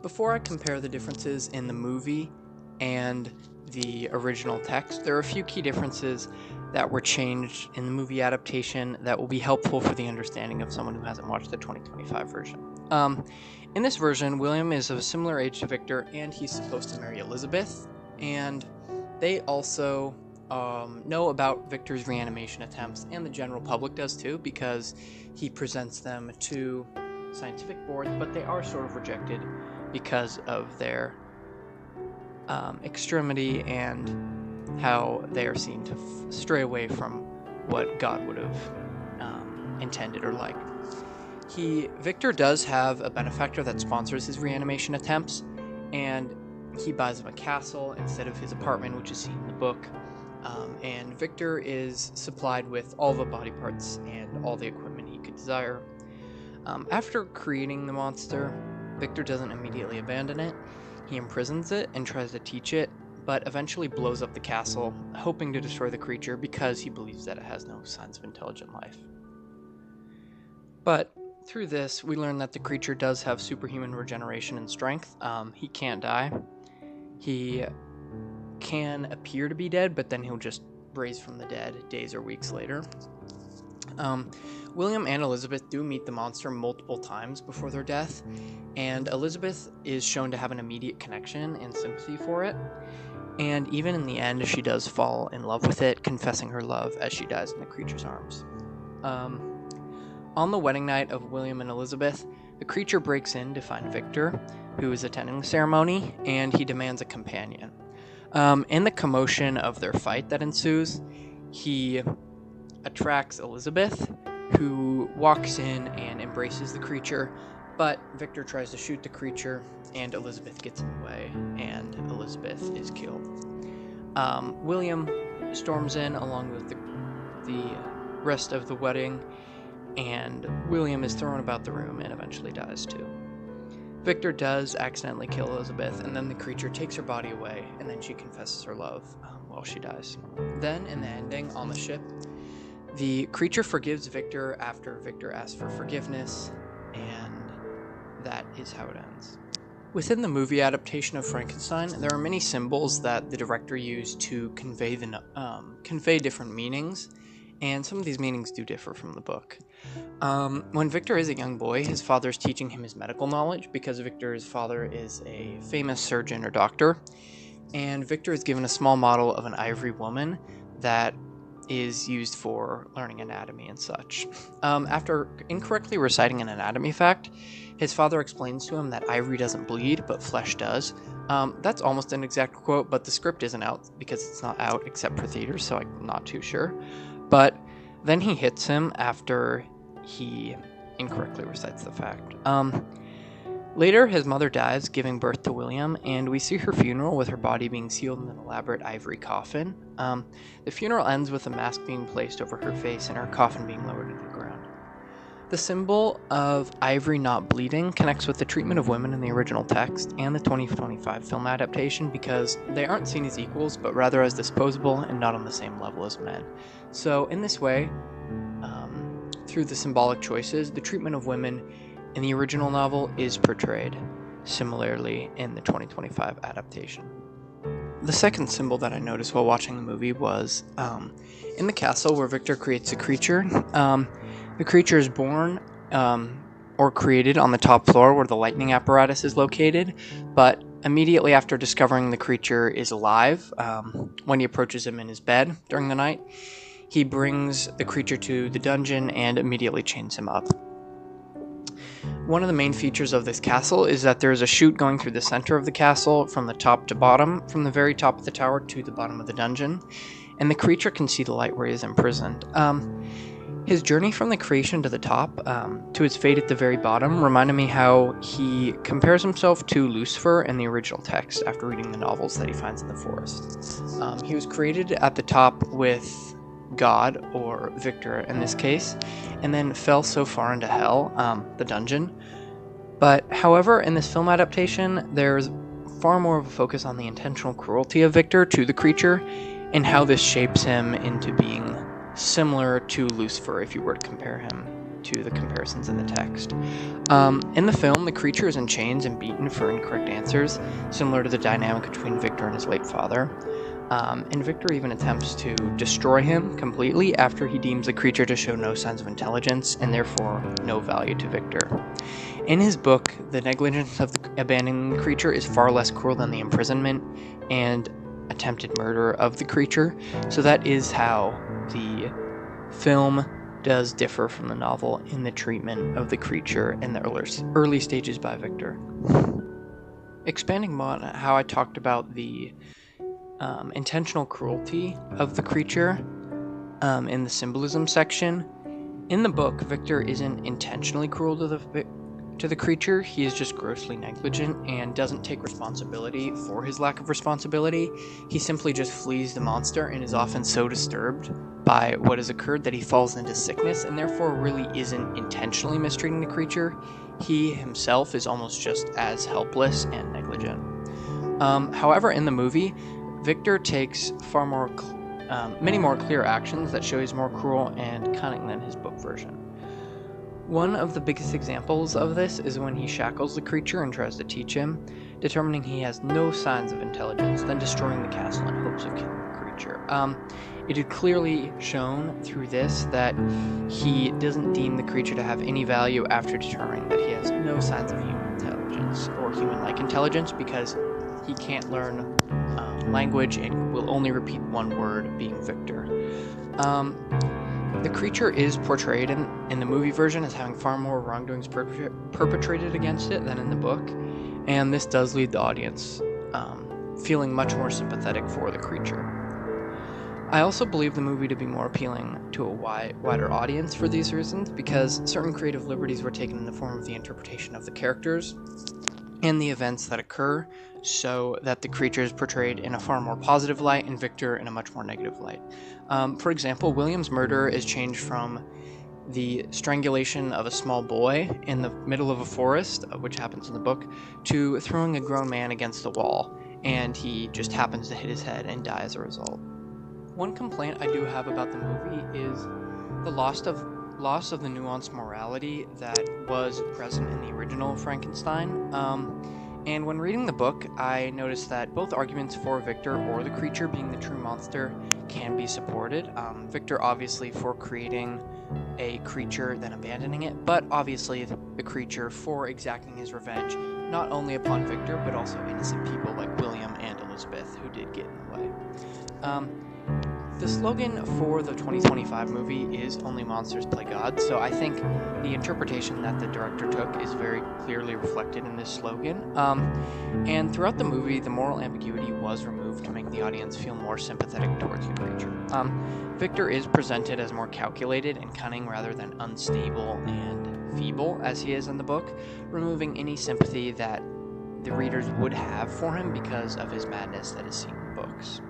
Before I compare the differences in the movie and the original text, there are a few key differences that were changed in the movie adaptation that will be helpful for the understanding of someone who hasn't watched the 2025 version. In this version, William is of a similar age to Victor, and he's supposed to marry Elizabeth, and they also know about Victor's reanimation attempts, and the general public does too, because he presents them to scientific boards, but they are sort of rejected because of their extremity and how they are seen to stray away from what God would have intended or liked. Victor does have a benefactor that sponsors his reanimation attempts, and he buys him a castle instead of his apartment, which is seen in the book. And Victor is supplied with all the body parts and all the equipment he could desire. After creating the monster, Victor doesn't immediately abandon it. He imprisons it and tries to teach it, but eventually blows up the castle, hoping to destroy the creature because he believes that it has no signs of intelligent life. But through this, we learn that the creature does have superhuman regeneration and strength. He can't die. He can appear to be dead, but then he'll just raise from the dead days or weeks later. William and Elizabeth do meet the monster multiple times before their death, and Elizabeth is shown to have an immediate connection and sympathy for it, and even in the end she does fall in love with it, confessing her love as she dies in the creature's arms. On the wedding night of William and Elizabeth, the creature breaks in to find Victor, who is attending the ceremony, and he demands a companion. In the commotion of their fight that ensues, he attracts Elizabeth, who walks in and embraces the creature, but Victor tries to shoot the creature, and Elizabeth gets in the way, and Elizabeth is killed. William storms in along with the rest of the wedding, and William is thrown about the room and eventually dies too. Victor does accidentally kill Elizabeth, and then the creature takes her body away, and then she confesses her love while she dies. Then, in the ending, on the ship, the creature forgives Victor after Victor asks for forgiveness, and that is how it ends. Within the movie adaptation of Frankenstein, there are many symbols that the director used to convey different meanings, and some of these meanings do differ from the book. When Victor is a young boy, his father is teaching him his medical knowledge because Victor's father is a famous surgeon or doctor, and Victor is given a small model of an ivory woman that is used for learning anatomy and such. After incorrectly reciting an anatomy fact, his father explains to him that ivory doesn't bleed, but flesh does. That's almost an exact quote, but the script isn't out because it's not out except for theaters, so I'm not too sure. But then he hits him after he incorrectly recites the fact. Later, his mother dies, giving birth to William, and we see her funeral with her body being sealed in an elaborate ivory coffin. The funeral ends with a mask being placed over her face and her coffin being lowered into the ground. The symbol of ivory not bleeding connects with the treatment of women in the original text and the 2025 film adaptation because they aren't seen as equals, but rather as disposable and not on the same level as men. So in this way, through the symbolic choices, the treatment of women in the original novel is portrayed similarly in the 2025 adaptation. The second symbol that I noticed while watching the movie was in the castle where Victor creates the creature. The creature is born or created on the top floor where the lightning apparatus is located, but immediately after discovering the creature is alive, when he approaches him in his bed during the night, he brings the creature to the dungeon and immediately chains him up. One of the main features of this castle is that there is a chute going through the center of the castle from the top to bottom, from the very top of the tower to the bottom of the dungeon, and the creature can see the light where he is imprisoned. His journey from the creation to the top to his fate at the very bottom reminded me how he compares himself to Lucifer in the original text after reading the novels that he finds in the forest. He was created at the top with God, or Victor in this case, and then fell so far into hell, the dungeon. But however, in this film adaptation, there's far more of a focus on the intentional cruelty of Victor to the creature and how this shapes him into being similar to Lucifer if you were to compare him to the comparisons in the text. In the film, the creature is in chains and beaten for incorrect answers, similar to the dynamic between Victor and his late father. And Victor even attempts to destroy him completely after he deems the creature to show no signs of intelligence and therefore no value to Victor. In his book, the negligence of abandoning the creature is far less cruel than the imprisonment and attempted murder of the creature, so that is how the film does differ from the novel in the treatment of the creature in the early stages by Victor. Expanding on how I talked about the intentional cruelty of the creature in the symbolism section, in the book, Victor isn't intentionally cruel to the creature. He is just grossly negligent and doesn't take responsibility for his lack of responsibility. He simply just flees the monster and is often so disturbed by what has occurred that he falls into sickness and therefore really isn't intentionally mistreating the creature. He himself is almost just as helpless and negligent. However, in the movie, Victor takes many more clear actions that show he's more cruel and cunning than his book version. One of the biggest examples of this is when he shackles the creature and tries to teach him, determining he has no signs of intelligence, then destroying the castle in hopes of killing the creature. It is clearly shown through this that he doesn't deem the creature to have any value after determining that he has no signs of human intelligence or human-like intelligence, because he can't learn language and will only repeat one word, being Victor. The creature is portrayed in the movie version as having far more wrongdoings perpetrated against it than in the book, and this does lead the audience feeling much more sympathetic for the creature. I also believe the movie to be more appealing to a wider audience for these reasons, because certain creative liberties were taken in the form of the interpretation of the characters and the events that occur, so that the creature is portrayed in a far more positive light and Victor in a much more negative light. For example, William's murder is changed from the strangulation of a small boy in the middle of a forest, which happens in the book, to throwing a grown man against the wall, and he just happens to hit his head and die as a result. One complaint I do have about the movie is the loss of the nuanced morality that was present in the original Frankenstein. And when reading the book, I noticed that both arguments for Victor or the creature being the true monster can be supported. Victor obviously for creating a creature then abandoning it, but obviously the creature for exacting his revenge not only upon Victor but also innocent people like William and Elizabeth who did get in the way. The slogan for the 2025 movie is "Only Monsters Play God," so I think the interpretation that the director took is very clearly reflected in this slogan. And throughout the movie, the moral ambiguity was removed to make the audience feel more sympathetic towards the creature. Victor is presented as more calculated and cunning rather than unstable and feeble as he is in the book, removing any sympathy that the readers would have for him because of his madness that is seen in the books.